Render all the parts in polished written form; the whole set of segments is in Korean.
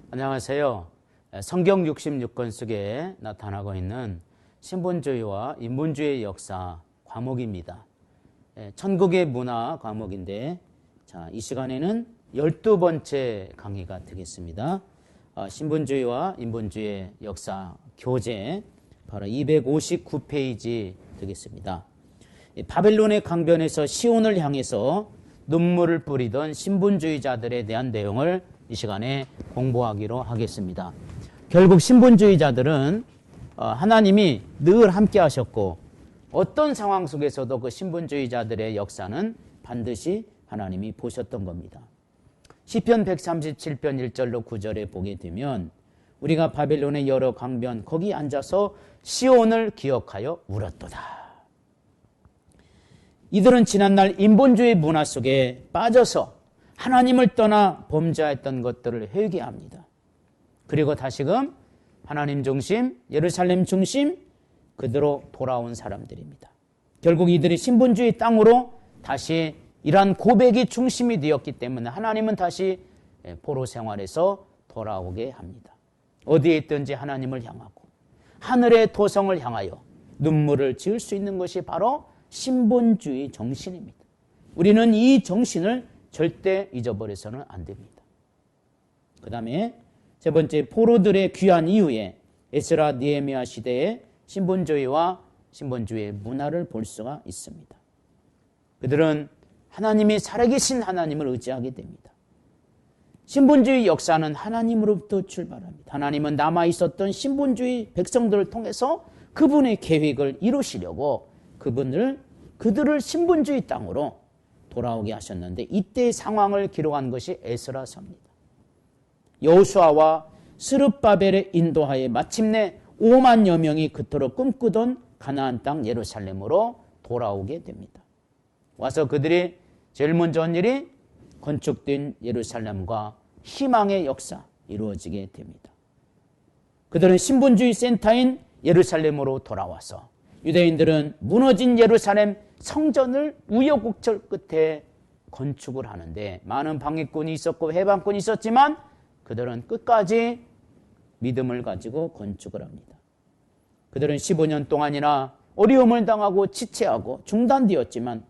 안녕하세요. 성경 66권 속에 나타나고 있는 신분주의와 인본주의의 역사 과목입니다. 천국의 문화 과목인데, 이 시간에는 12번째 강의가 되겠습니다. 신분주의와 인본주의의 역사 교재 바로 259페이지 되겠습니다. 바벨론의 강변에서 시온을 향해서 눈물을 뿌리던 신분주의자들에 대한 내용을 이 시간에 공부하기로 하겠습니다. 결국 신분주의자들은 하나님이 늘 함께 하셨고 어떤 상황 속에서도 그 신분주의자들의 역사는 반드시 하나님이 보셨던 겁니다. 시편 137편 1절로 9절에 보게 되면 우리가 바벨론의 여러 강변 거기 앉아서 시온을 기억하여 울었도다. 이들은 지난날 인본주의 문화 속에 빠져서 하나님을 떠나 범죄했던 것들을 회개합니다. 그리고 다시금 하나님 중심, 예루살렘 중심 그대로 돌아온 사람들입니다. 결국 이들이 신분주의 땅으로 다시 이러한 고백이 중심이 되었기 때문에 하나님은 다시 포로 생활에서 돌아오게 합니다. 어디에 있든지 하나님을 향하고 하늘의 도성을 향하여 눈물을 지을 수 있는 것이 바로 신분주의 정신입니다. 우리는 이 정신을 절대 잊어버려서는 안 됩니다. 그 다음에 세 번째, 포로들의 귀환 이후에 에스라 느헤미야 시대의 신분주의와 신분주의의 문화를 볼 수가 있습니다. 그들은 하나님이 살아계신 하나님을 의지하게 됩니다. 신분주의 역사는 하나님으로부터 출발합니다. 하나님은 남아있었던 신분주의 백성들을 통해서 그분의 계획을 이루시려고 그들을 신분주의 땅으로 돌아오게 하셨는데, 이때의 상황을 기록한 것이 에스라서입니다. 여호수아와 스룹바벨의 인도하에 마침내 5만여 명이 그토록 꿈꾸던 가나안 땅 예루살렘으로 돌아오게 됩니다. 와서 그들이 제일 먼저 한 일이 건축된 예루살렘과 희망의 역사 이루어지게 됩니다. 그들은 신분주의 센터인 예루살렘으로 돌아와서 유대인들은 무너진 예루살렘 성전을 우여곡절 끝에 건축을 하는데, 많은 방해꾼이 있었고 해방꾼이 있었지만 그들은 끝까지 믿음을 가지고 건축을 합니다. 그들은 15년 동안이나 어려움을 당하고 지체하고 중단되었지만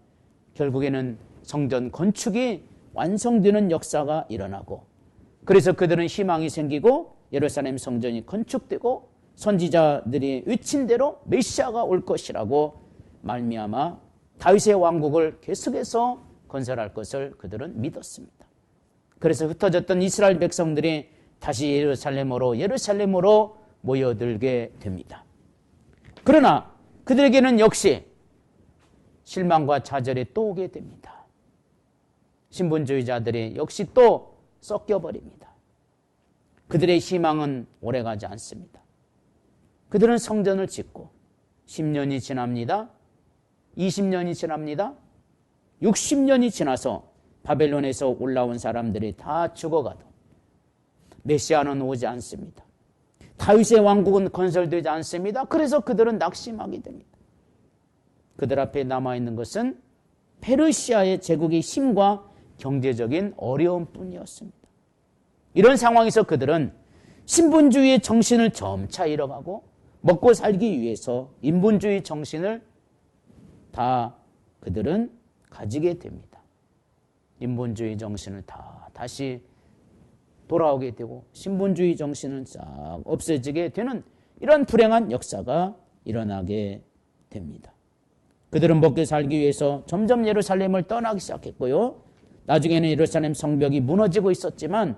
결국에는 성전 건축이 완성되는 역사가 일어나고, 그래서 그들은 희망이 생기고 예루살렘 성전이 건축되고 선지자들이 외친 대로 메시아가 올 것이라고 말미암아 다윗의 왕국을 계속해서 건설할 것을 그들은 믿었습니다. 그래서 흩어졌던 이스라엘 백성들이 다시 예루살렘으로 모여들게 됩니다. 그러나 그들에게는 역시 실망과 좌절이 또 오게 됩니다. 신분주의자들이 역시 또 섞여버립니다. 그들의 희망은 오래가지 않습니다. 그들은 성전을 짓고 10년이 지납니다. 20년이 지납니다. 60년이 지나서 바벨론에서 올라온 사람들이 다 죽어가도 메시아는 오지 않습니다. 다윗의 왕국은 건설되지 않습니다. 그래서 그들은 낙심하게 됩니다. 그들 앞에 남아있는 것은 페르시아의 제국의 힘과 경제적인 어려움뿐이었습니다. 이런 상황에서 그들은 신분주의의 정신을 점차 잃어가고 먹고 살기 위해서 인본주의 정신을 다 그들은 가지게 됩니다. 인본주의 정신을 다시 돌아오게 되고 신분주의 정신은 싹 없어지게 되는 이런 불행한 역사가 일어나게 됩니다. 그들은 먹고 살기 위해서 점점 예루살렘을 떠나기 시작했고요. 나중에는 예루살렘 성벽이 무너지고 있었지만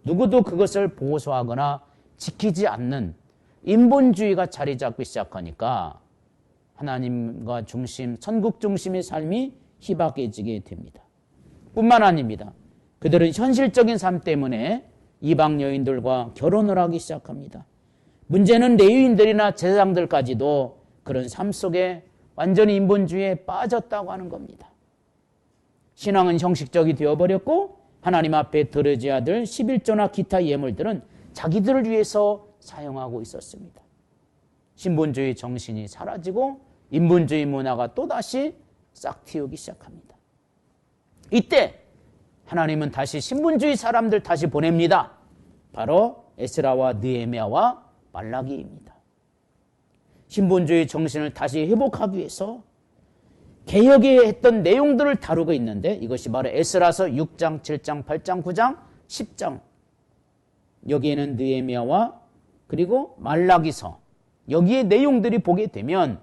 누구도 그것을 보호하거나 지키지 않는 인본주의가 자리 잡기 시작하니까 하나님과 중심, 천국 중심의 삶이 희박해지게 됩니다. 뿐만 아닙니다. 그들은 현실적인 삶 때문에 이방 여인들과 결혼을 하기 시작합니다. 문제는 레위인들이나 제사장들까지도 그런 삶 속에 완전히 인본주의에 빠졌다고 하는 겁니다. 신앙은 형식적이 되어버렸고 하나님 앞에 드려져야 될 11조나 기타 예물들은 자기들을 위해서 사용하고 있었습니다. 신분주의 정신이 사라지고 인본주의 문화가 또다시 싹 틔우기 시작합니다. 이때 하나님은 다시 신분주의 사람들 다시 보냅니다. 바로 에스라와 느헤미야와 말라기입니다. 신본주의 정신을 다시 회복하기 위해서 개혁에 했던 내용들을 다루고 있는데 이것이 바로 에스라서 6장, 7장, 8장, 9장, 10장. 여기에는 느헤미야와 그리고 말라기서 여기에 내용들이 보게 되면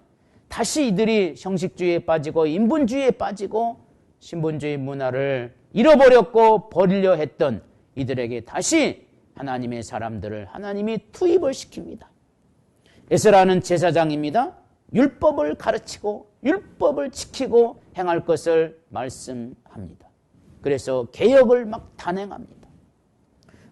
다시 이들이 형식주의에 빠지고 인본주의에 빠지고 신본주의 문화를 잃어버렸고 버리려 했던 이들에게 다시 하나님의 사람들을 하나님이 투입을 시킵니다. 에스라는 제사장입니다. 율법을 가르치고 율법을 지키고 행할 것을 말씀합니다. 그래서 개혁을 막 단행합니다.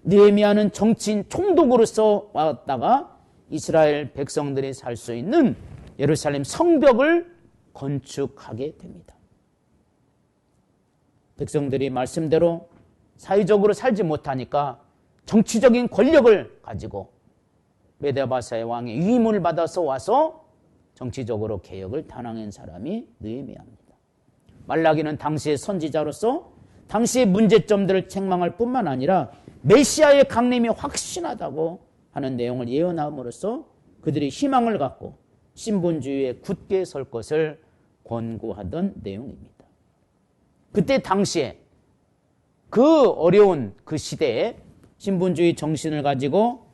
느헤미야는 정치인 총독으로서 왔다가 이스라엘 백성들이 살 수 있는 예루살렘 성벽을 건축하게 됩니다. 백성들이 말씀대로 사회적으로 살지 못하니까 정치적인 권력을 가지고 메데바사의 왕의 위임을 받아서 와서 정치적으로 개혁을 단행한 사람이 느헤미야입니다. 말라기는 당시의 선지자로서 당시의 문제점들을 책망할 뿐만 아니라 메시아의 강림이 확신하다고 하는 내용을 예언함으로써 그들이 희망을 갖고 신본주의에 굳게 설 것을 권고하던 내용입니다. 그때 당시에 그 어려운 그 시대에 신본주의 정신을 가지고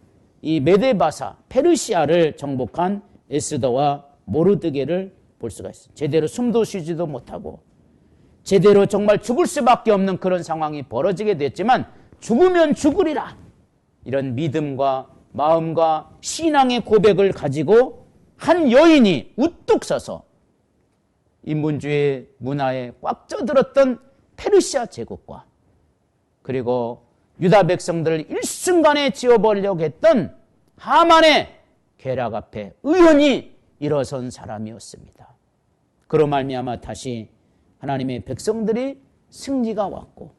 이 메데바사 페르시아를 정복한 에스더와 모르드게를 볼 수가 있어요. 제대로 숨도 쉬지도 못하고 제대로 정말 죽을 수밖에 없는 그런 상황이 벌어지게 됐지만 죽으면 죽으리라 이런 믿음과 마음과 신앙의 고백을 가지고 한 여인이 우뚝 서서 인본주의 문화에 꽉 쪄들었던 페르시아 제국과 그리고 유다 백성들을 일순간에 지워버리려고 했던 하만의 계략 앞에 의연히 일어선 사람이었습니다. 그로 말미암아 다시 하나님의 백성들이 승리가 왔고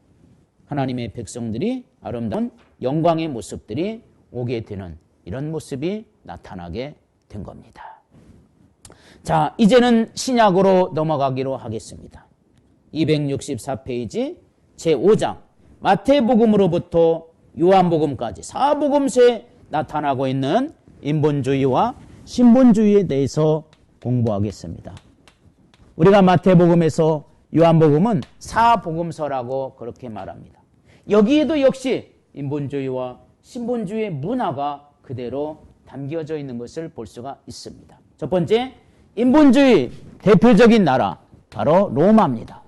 하나님의 백성들이 아름다운 영광의 모습들이 오게 되는 이런 모습이 나타나게 된 겁니다. 자, 이제는 신약으로 넘어가기로 하겠습니다. 264페이지 제5장 마태복음으로부터 요한복음까지 사복음서에 나타나고 있는 인본주의와 신본주의에 대해서 공부하겠습니다. 우리가 마태복음에서 요한복음은 사복음서라고 그렇게 말합니다. 여기에도 역시 인본주의와 신본주의의 문화가 그대로 담겨져 있는 것을 볼 수가 있습니다. 첫 번째, 인본주의 대표적인 나라 바로 로마입니다.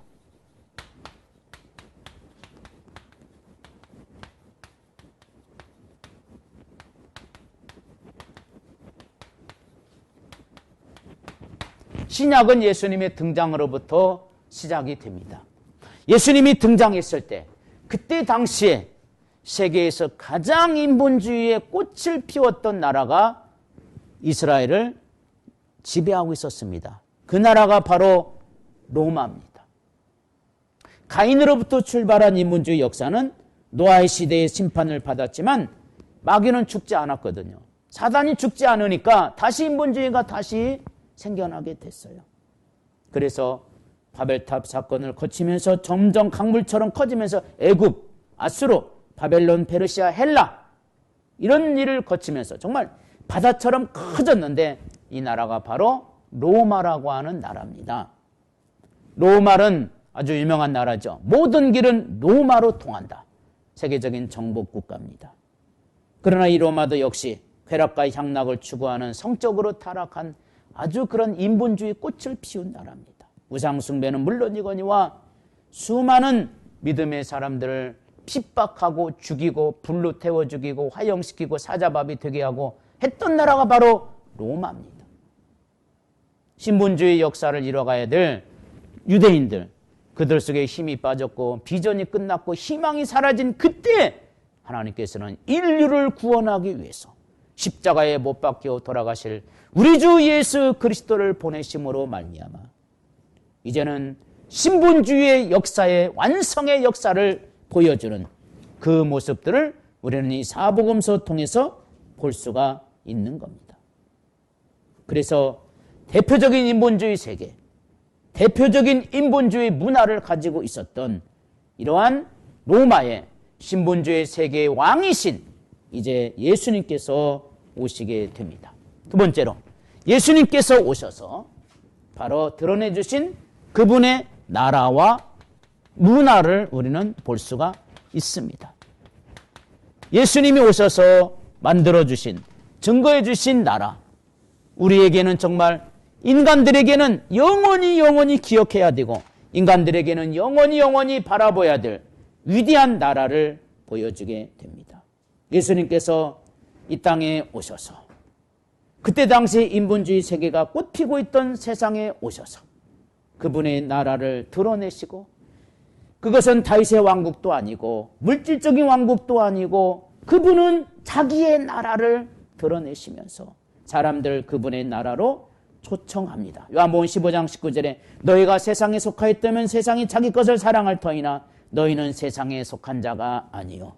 신약은 예수님의 등장으로부터 시작이 됩니다. 예수님이 등장했을 때 그때 당시에 세계에서 가장 인본주의의 꽃을 피웠던 나라가 이스라엘을 지배하고 있었습니다. 그 나라가 바로 로마입니다. 가인으로부터 출발한 인본주의 역사는 노아의 시대의 심판을 받았지만 마귀는 죽지 않았거든요. 사단이 죽지 않으니까 다시 인본주의가 다시 생겨나게 됐어요. 그래서 바벨탑 사건을 거치면서 점점 강물처럼 커지면서 애굽, 아수르, 바벨론, 페르시아, 헬라 이런 일을 거치면서 정말 바다처럼 커졌는데 이 나라가 바로 로마라고 하는 나라입니다. 로마는 아주 유명한 나라죠. 모든 길은 로마로 통한다. 세계적인 정복 국가입니다. 그러나 이 로마도 역시 쾌락과 향락을 추구하는 성적으로 타락한 아주 그런 인본주의 꽃을 피운 나라입니다. 우상숭배는 물론이거니와 수많은 믿음의 사람들을 핍박하고 죽이고 불로 태워 죽이고 화형시키고 사자밥이 되게 하고 했던 나라가 바로 로마입니다. 신본주의 역사를 이뤄가야 될 유대인들, 그들 속에 힘이 빠졌고 비전이 끝났고 희망이 사라진 그때 하나님께서는 인류를 구원하기 위해서 십자가에 못 박혀 돌아가실 우리 주 예수 그리스도를 보내심으로 말미암아 이제는 신본주의의 역사의 완성의 역사를 보여주는 그 모습들을 우리는 이 사복음서 통해서 볼 수가 있는 겁니다. 그래서 대표적인 인본주의 세계, 대표적인 인본주의 문화를 가지고 있었던 이러한 로마의 신본주의 세계의 왕이신 이제 예수님께서 오시게 됩니다. 두 번째로 예수님께서 오셔서 바로 드러내 주신 그분의 나라와 문화를 우리는 볼 수가 있습니다. 예수님이 오셔서 만들어 주신, 증거해 주신 나라, 우리에게는 정말 인간들에게는 영원히 기억해야 되고 인간들에게는 영원히 바라봐야 될 위대한 나라를 보여주게 됩니다. 예수님께서 이 땅에 오셔서 그때 당시 인본주의 세계가 꽃피고 있던 세상에 오셔서 그분의 나라를 드러내시고, 그것은 다윗의 왕국도 아니고 물질적인 왕국도 아니고 그분은 자기의 나라를 드러내시면서 사람들 그분의 나라로 초청합니다. 요한복음 15장 19절에 너희가 세상에 속하였다면 세상이 자기 것을 사랑할 터이나 너희는 세상에 속한 자가 아니요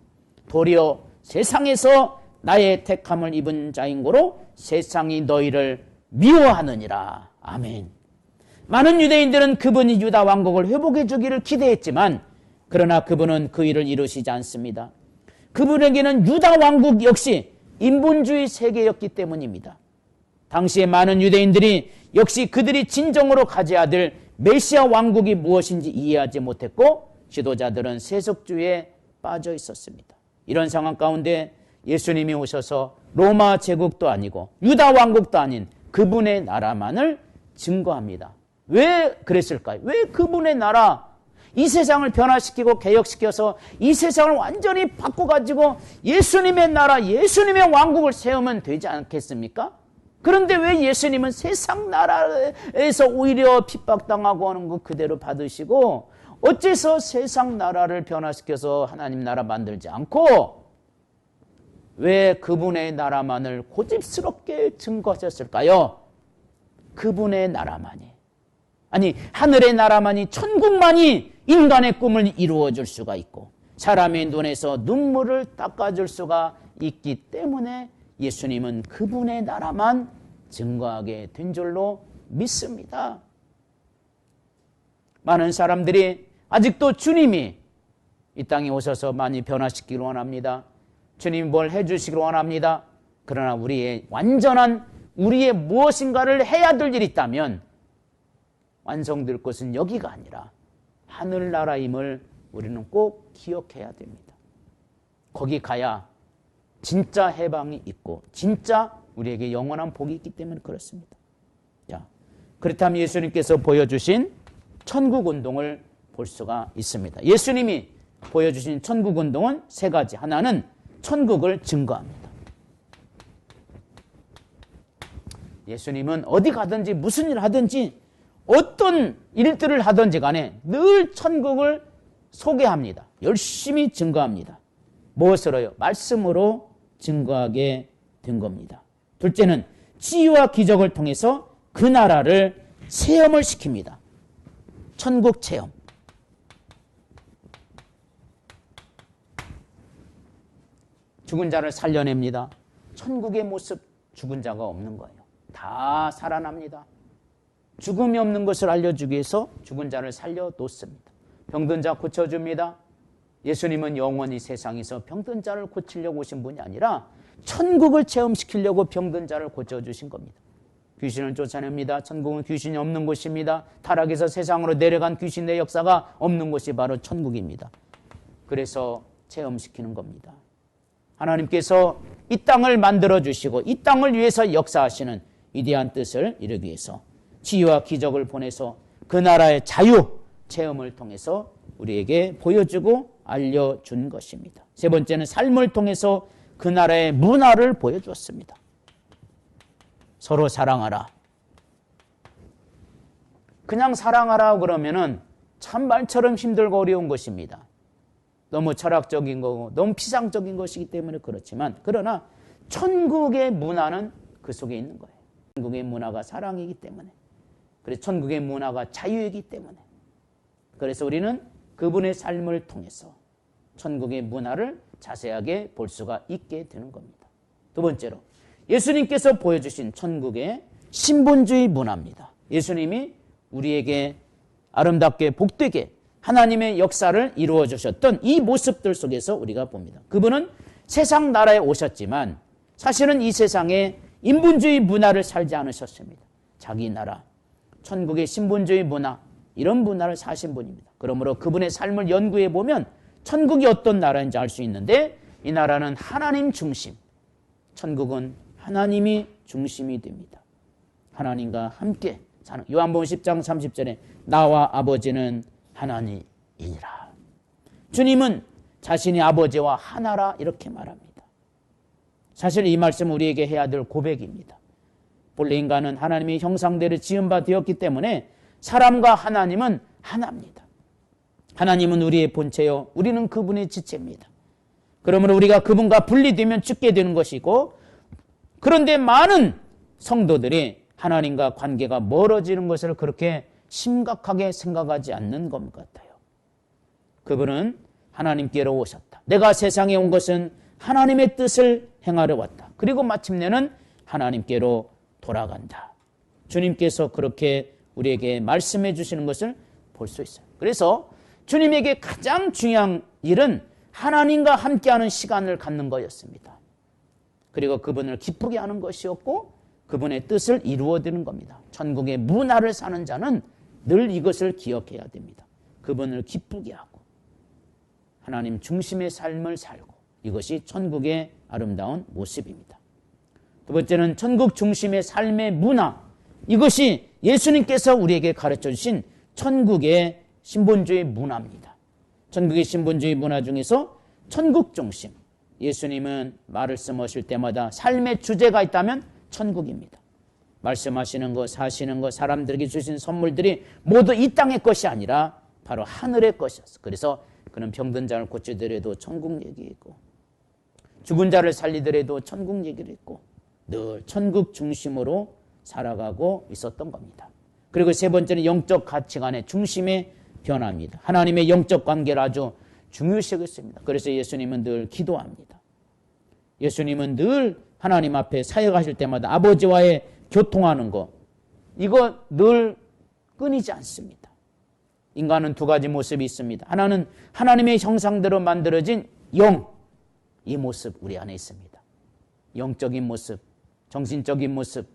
도리어 세상에서 나의 택함을 입은 자인 고로 세상이 너희를 미워하느니라. 아멘. 많은 유대인들은 그분이 유다 왕국을 회복해 주기를 기대했지만 그러나 그분은 그 일을 이루시지 않습니다. 그분에게는 유다 왕국 역시 인본주의 세계였기 때문입니다. 당시에 많은 유대인들이 역시 그들이 진정으로 가져야 될 메시아 왕국이 무엇인지 이해하지 못했고 지도자들은 세속주의에 빠져 있었습니다. 이런 상황 가운데 예수님이 오셔서 로마 제국도 아니고 유다 왕국도 아닌 그분의 나라만을 증거합니다. 왜 그랬을까요? 왜 그분의 나라, 이 세상을 변화시키고 개혁시켜서 이 세상을 완전히 바꿔가지고 예수님의 나라, 예수님의 왕국을 세우면 되지 않겠습니까? 그런데 왜 예수님은 세상 나라에서 오히려 핍박당하고 하는 거 그대로 받으시고 어째서 세상 나라를 변화시켜서 하나님 나라 만들지 않고 왜 그분의 나라만을 고집스럽게 증거하셨을까요? 그분의 나라만이, 아니 하늘의 나라만이, 천국만이 인간의 꿈을 이루어줄 수가 있고 사람의 눈에서 눈물을 닦아줄 수가 있기 때문에 예수님은 그분의 나라만 증거하게 된 줄로 믿습니다. 많은 사람들이 아직도 주님이 이 땅에 오셔서 많이 변화시키기를 원합니다. 주님이 뭘 해주시기를 원합니다. 그러나 우리의 완전한 우리의 무엇인가를 해야 될 일이 있다면 완성될 것은 여기가 아니라 하늘나라임을 우리는 꼭 기억해야 됩니다. 거기 가야 진짜 해방이 있고 진짜 우리에게 영원한 복이 있기 때문에 그렇습니다. 자, 그렇다면 예수님께서 보여주신 천국운동을 볼 수가 있습니다. 예수님이 보여주신 천국운동은 세 가지. 하나는 천국을 증거합니다. 예수님은 어디 가든지 무슨 일을 하든지 어떤 일들을 하든지 간에 늘 천국을 소개합니다. 열심히 증거합니다. 무엇으로요? 말씀으로 증거하게 된 겁니다. 둘째는 치유와 기적을 통해서 그 나라를 체험을 시킵니다. 천국 체험. 죽은 자를 살려냅니다. 천국의 모습, 죽은 자가 없는 거예요. 다 살아납니다. 죽음이 없는 것을 알려주기 위해서 죽은 자를 살려놓습니다. 병든 자 고쳐줍니다. 예수님은 영원히 세상에서 병든 자를 고치려고 오신 분이 아니라 천국을 체험시키려고 병든 자를 고쳐주신 겁니다. 귀신을 쫓아냅니다. 천국은 귀신이 없는 곳입니다. 타락에서 세상으로 내려간 귀신의 역사가 없는 곳이 바로 천국입니다. 그래서 체험시키는 겁니다. 하나님께서 이 땅을 만들어주시고 이 땅을 위해서 역사하시는 위대한 뜻을 이루기 위해서 치유와 기적을 보내서 그 나라의 자유 체험을 통해서 우리에게 보여주고 알려준 것입니다. 세 번째는 삶을 통해서 그 나라의 문화를 보여주었습니다. 서로 사랑하라. 그냥 사랑하라 그러면은 참 말처럼 힘들고 어려운 것입니다. 너무 철학적인 거고 너무 피상적인 것이기 때문에 그렇지만, 그러나 천국의 문화는 그 속에 있는 거예요. 천국의 문화가 사랑이기 때문에, 그래서 천국의 문화가 자유이기 때문에, 그래서 우리는 그분의 삶을 통해서 천국의 문화를 자세하게 볼 수가 있게 되는 겁니다. 두 번째로 예수님께서 보여주신 천국의 신본주의 문화입니다. 예수님이 우리에게 아름답게 복되게 하나님의 역사를 이루어 주셨던 이 모습들 속에서 우리가 봅니다. 그분은 세상 나라에 오셨지만 사실은 이 세상에 인본주의 문화를 살지 않으셨습니다. 자기 나라, 천국의 신분주의 문화, 이런 문화를 사신 분입니다. 그러므로 그분의 삶을 연구해 보면 천국이 어떤 나라인지 알 수 있는데, 이 나라는 하나님 중심, 천국은 하나님이 중심이 됩니다. 하나님과 함께 사는, 요한복음 10장 30절에 나와 아버지는 하나님이니라. 주님은 자신이 아버지와 하나라 이렇게 말합니다. 사실 이 말씀은 우리에게 해야 될 고백입니다. 본래 인간은 하나님의 형상대로 지은 바 되었기 때문에 사람과 하나님은 하나입니다. 하나님은 우리의 본체요, 우리는 그분의 지체입니다. 그러므로 우리가 그분과 분리되면 죽게 되는 것이고, 그런데 많은 성도들이 하나님과 관계가 멀어지는 것을 그렇게 심각하게 생각하지 않는 것 같아요. 그분은 하나님께로 오셨다. 내가 세상에 온 것은 하나님의 뜻을 행하러 왔다. 그리고 마침내는 하나님께로 돌아간다. 주님께서 그렇게 우리에게 말씀해 주시는 것을 볼 수 있어요. 그래서 주님에게 가장 중요한 일은 하나님과 함께하는 시간을 갖는 거였습니다. 그리고 그분을 기쁘게 하는 것이었고 그분의 뜻을 이루어드리는 겁니다. 천국의 문화를 사는 자는 늘 이것을 기억해야 됩니다. 그분을 기쁘게 하고 하나님 중심의 삶을 살고, 이것이 천국의 아름다운 모습입니다. 두 번째는 천국 중심의 삶의 문화, 이것이 예수님께서 우리에게 가르쳐 주신 천국의 신본주의 문화입니다. 천국의 신본주의 문화 중에서 천국 중심, 예수님은 말씀하실 때마다 삶의 주제가 있다면 천국입니다. 말씀하시는 것, 사시는 것, 사람들에게 주신 선물들이 모두 이 땅의 것이 아니라 바로 하늘의 것이었어요. 그래서 그는 병든 자를 고치더라도 천국 얘기했고, 죽은 자를 살리더라도 천국 얘기를 했고, 늘 천국 중심으로 살아가고 있었던 겁니다. 그리고 세 번째는 영적 가치관의 중심의 변화입니다. 하나님의 영적 관계를 아주 중요시 여겼습니다. 그래서 예수님은 늘 기도합니다. 예수님은 늘 하나님 앞에 사역하실 때마다 아버지와의 교통하는 것, 이거 늘 끊이지 않습니다. 인간은 두 가지 모습이 있습니다. 하나는 하나님의 형상대로 만들어진 영, 이 모습 우리 안에 있습니다. 영적인 모습, 정신적인 모습,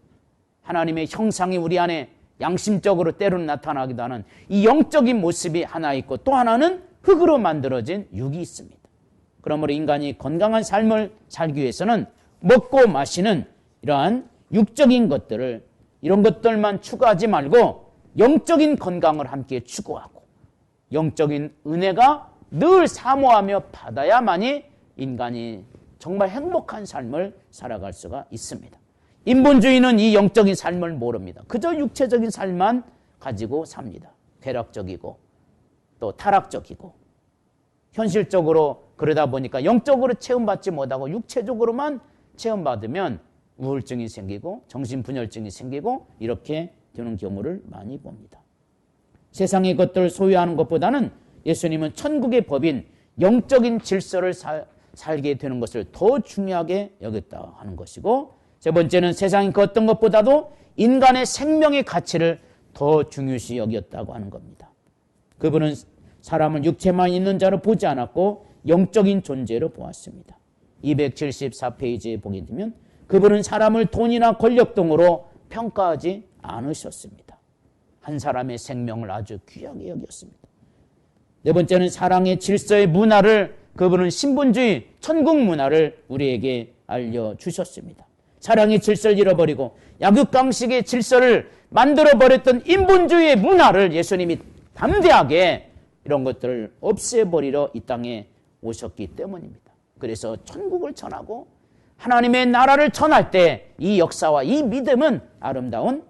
하나님의 형상이 우리 안에 양심적으로 때로는 나타나기도 하는 이 영적인 모습이 하나 있고, 또 하나는 흙으로 만들어진 육이 있습니다. 그러므로 인간이 건강한 삶을 살기 위해서는 먹고 마시는 이러한 육적인 것들을, 이런 것들만 추구하지 말고 영적인 건강을 함께 추구하고 영적인 은혜가 늘 사모하며 받아야만이 인간이 정말 행복한 삶을 살아갈 수가 있습니다. 인본주의는 이 영적인 삶을 모릅니다. 그저 육체적인 삶만 가지고 삽니다. 쾌락적이고 또 타락적이고 현실적으로, 그러다 보니까 영적으로 체험받지 못하고 육체적으로만 체험받으면 우울증이 생기고 정신분열증이 생기고 이렇게 되는 경우를 많이 봅니다. 세상의 것들을 소유하는 것보다는 예수님은 천국의 법인 영적인 질서를 살게 되는 것을 더 중요하게 여겼다 하는 것이고, 세 번째는 세상의 그 어떤 것보다도 인간의 생명의 가치를 더 중요시 여겼다고 하는 겁니다. 그분은 사람을 육체만 있는 자로 보지 않았고 영적인 존재로 보았습니다. 274페이지에 보게 되면 그분은 사람을 돈이나 권력 등으로 평가하지 않으셨습니다. 한 사람의 생명을 아주 귀하게 여겼습니다. 네 번째는 사랑의 질서의 문화를, 그분은 신분주의 천국 문화를 우리에게 알려주셨습니다. 사랑의 질서를 잃어버리고 약육강식의 질서를 만들어버렸던 인본주의의 문화를 예수님이 담대하게 이런 것들을 없애버리러 이 땅에 오셨기 때문입니다. 그래서 천국을 전하고 하나님의 나라를 전할 때 이 역사와 이 믿음은 아름다운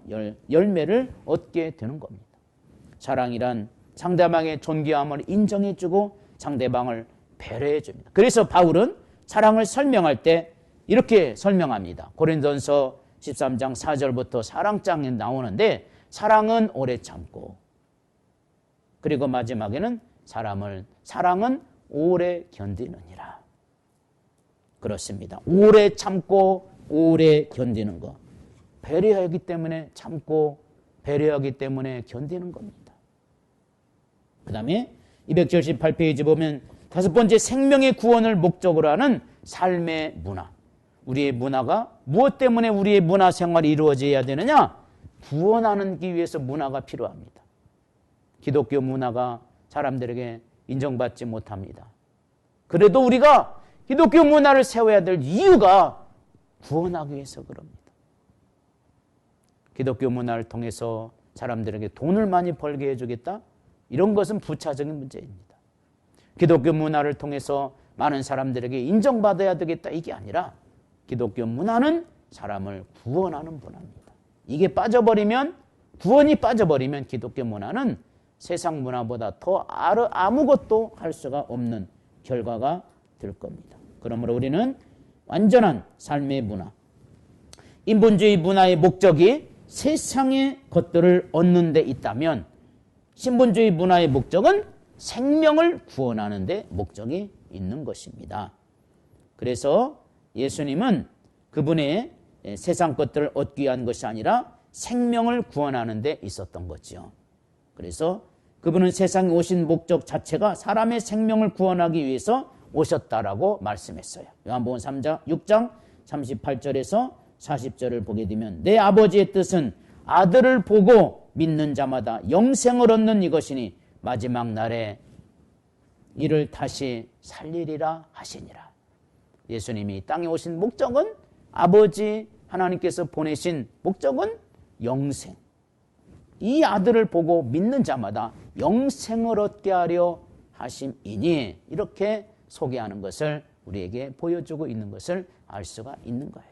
열매를 얻게 되는 겁니다. 사랑이란 상대방의 존귀함을 인정해주고 상대방을 배려해줍니다. 그래서 바울은 사랑을 설명할 때 이렇게 설명합니다. 고린도전서 13장 4절부터 사랑장에 나오는데, 사랑은 오래 참고, 그리고 마지막에는 사랑은 오래 견디느니라. 그렇습니다. 오래 참고 오래 견디는 것, 배려하기 때문에 참고 배려하기 때문에 견디는 겁니다. 그 다음에 278페이지 보면 다섯 번째, 생명의 구원을 목적으로 하는 삶의 문화. 우리의 문화가 무엇 때문에 우리의 문화 생활이 이루어져야 되느냐? 구원하기 위해서 문화가 필요합니다. 기독교 문화가 사람들에게 인정받지 못합니다. 그래도 우리가 기독교 문화를 세워야 될 이유가 구원하기 위해서 그럽니다. 기독교 문화를 통해서 사람들에게 돈을 많이 벌게 해주겠다? 이런 것은 부차적인 문제입니다. 기독교 문화를 통해서 많은 사람들에게 인정받아야 되겠다, 이게 아니라 기독교 문화는 사람을 구원하는 문화입니다. 이게 빠져버리면, 구원이 빠져버리면 기독교 문화는 세상 문화보다 더 아무것도 할 수가 없는 결과가 될 겁니다. 그러므로 우리는 완전한 삶의 문화, 인본주의 문화의 목적이 세상의 것들을 얻는 데 있다면 신본주의 문화의 목적은 생명을 구원하는 데 목적이 있는 것입니다. 그래서 예수님은 그분의 세상 것들을 얻기 위한 것이 아니라 생명을 구원하는 데 있었던 거죠. 그래서 그분은 세상에 오신 목적 자체가 사람의 생명을 구원하기 위해서 오셨다라고 말씀했어요. 요한복음 6장 38절에서 40절을 보게 되면 내 아버지의 뜻은 아들을 보고 믿는 자마다 영생을 얻는 이것이니 마지막 날에 이를 다시 살리리라 하시니라. 예수님이 땅에 오신 목적은, 아버지 하나님께서 보내신 목적은 영생. 이 아들을 보고 믿는 자마다 영생을 얻게 하려 하심이니, 이렇게 소개하는 것을 우리에게 보여주고 있는 것을 알 수가 있는 거예요.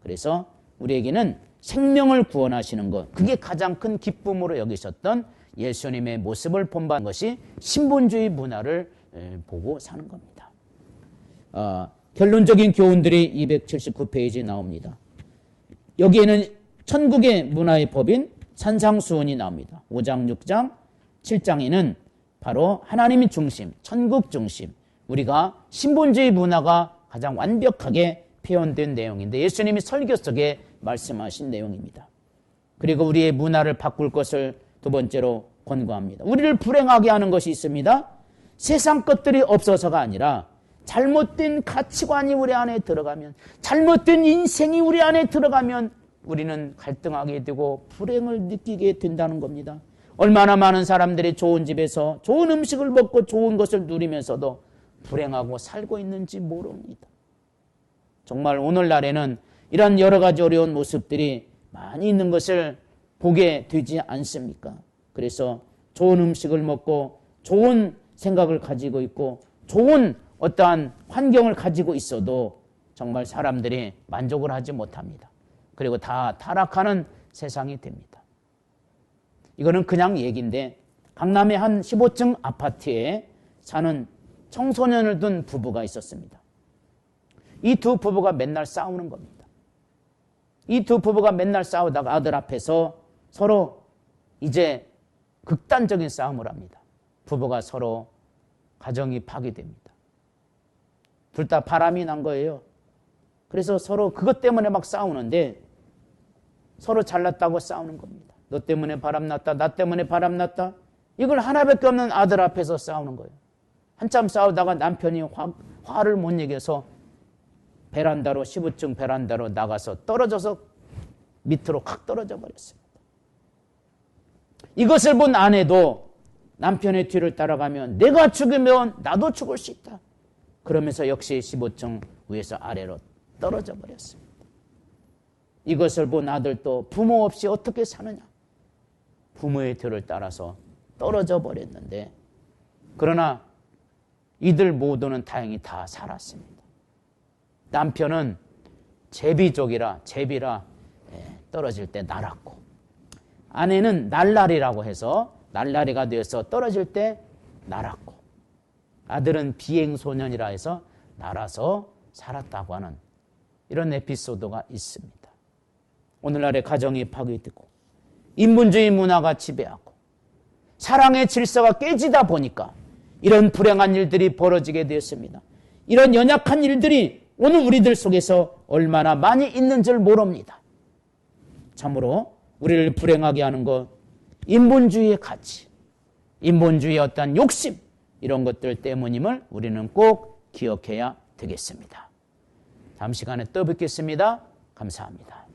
그래서 우리에게는 생명을 구원하시는 것, 그게 가장 큰 기쁨으로 여기셨던 예수님의 모습을 본받는 것이 신본주의 문화를 보고 사는 겁니다. 결론적인 교훈들이 279페이지에 나옵니다. 여기에는 천국의 문화의 법인 산상수훈이 나옵니다. 5장, 6장, 7장에는 바로 하나님이 중심, 천국 중심, 우리가 신본주의 문화가 가장 완벽하게 표현된 내용인데 예수님이 설교 속에 말씀하신 내용입니다. 그리고 우리의 문화를 바꿀 것을 두 번째로 권고합니다. 우리를 불행하게 하는 것이 있습니다. 세상 것들이 없어서가 아니라 잘못된 가치관이 우리 안에 들어가면, 잘못된 인생이 우리 안에 들어가면 우리는 갈등하게 되고 불행을 느끼게 된다는 겁니다. 얼마나 많은 사람들이 좋은 집에서 좋은 음식을 먹고 좋은 것을 누리면서도 불행하고 살고 있는지 모릅니다. 정말 오늘날에는 이런 여러 가지 어려운 모습들이 많이 있는 것을 보게 되지 않습니까? 그래서 좋은 음식을 먹고 좋은 생각을 가지고 있고 좋은 어떠한 환경을 가지고 있어도 정말 사람들이 만족을 하지 못합니다. 그리고 다 타락하는 세상이 됩니다. 이거는 그냥 얘기인데 강남의 한 15층 아파트에 사는 청소년을 둔 부부가 있었습니다. 이 두 부부가 맨날 싸우는 겁니다. 이 두 부부가 맨날 싸우다가 아들 앞에서 서로 이제 극단적인 싸움을 합니다. 부부가 서로 가정이 파괴됩니다. 둘 다 바람이 난 거예요. 그래서 서로 그것 때문에 막 싸우는데 서로 잘났다고 싸우는 겁니다. 너 때문에 바람났다, 나 때문에 바람났다. 이걸 하나밖에 없는 아들 앞에서 싸우는 거예요. 한참 싸우다가 남편이 화를 못 이겨서 베란다로 15층 베란다로 나가서 떨어져서 밑으로 확 떨어져 버렸습니다. 이것을 본 아내도 남편의 뒤를 따라가면 내가 죽으면 나도 죽을 수 있다. 그러면서 역시 15층 위에서 아래로 떨어져 버렸습니다. 이것을 본 아들도 부모 없이 어떻게 사느냐. 부모의 뒤를 따라서 떨어져 버렸는데 그러나 이들 모두는 다행히 다 살았습니다. 남편은 제비라 떨어질 때 날았고 아내는 날라리라고 해서 날라리가 되어서 떨어질 때 날았고 아들은 비행소년이라 해서 날아서 살았다고 하는 이런 에피소드가 있습니다. 오늘날의 가정이 파괴되고 인본주의 문화가 지배하고 사랑의 질서가 깨지다 보니까 이런 불행한 일들이 벌어지게 되었습니다. 이런 연약한 일들이 오늘 우리들 속에서 얼마나 많이 있는 줄 모릅니다. 참으로 우리를 불행하게 하는 것, 인본주의의 가치, 인본주의의 어떤 욕심, 이런 것들 때문임을 우리는 꼭 기억해야 되겠습니다. 다음 시간에 또 뵙겠습니다. 감사합니다.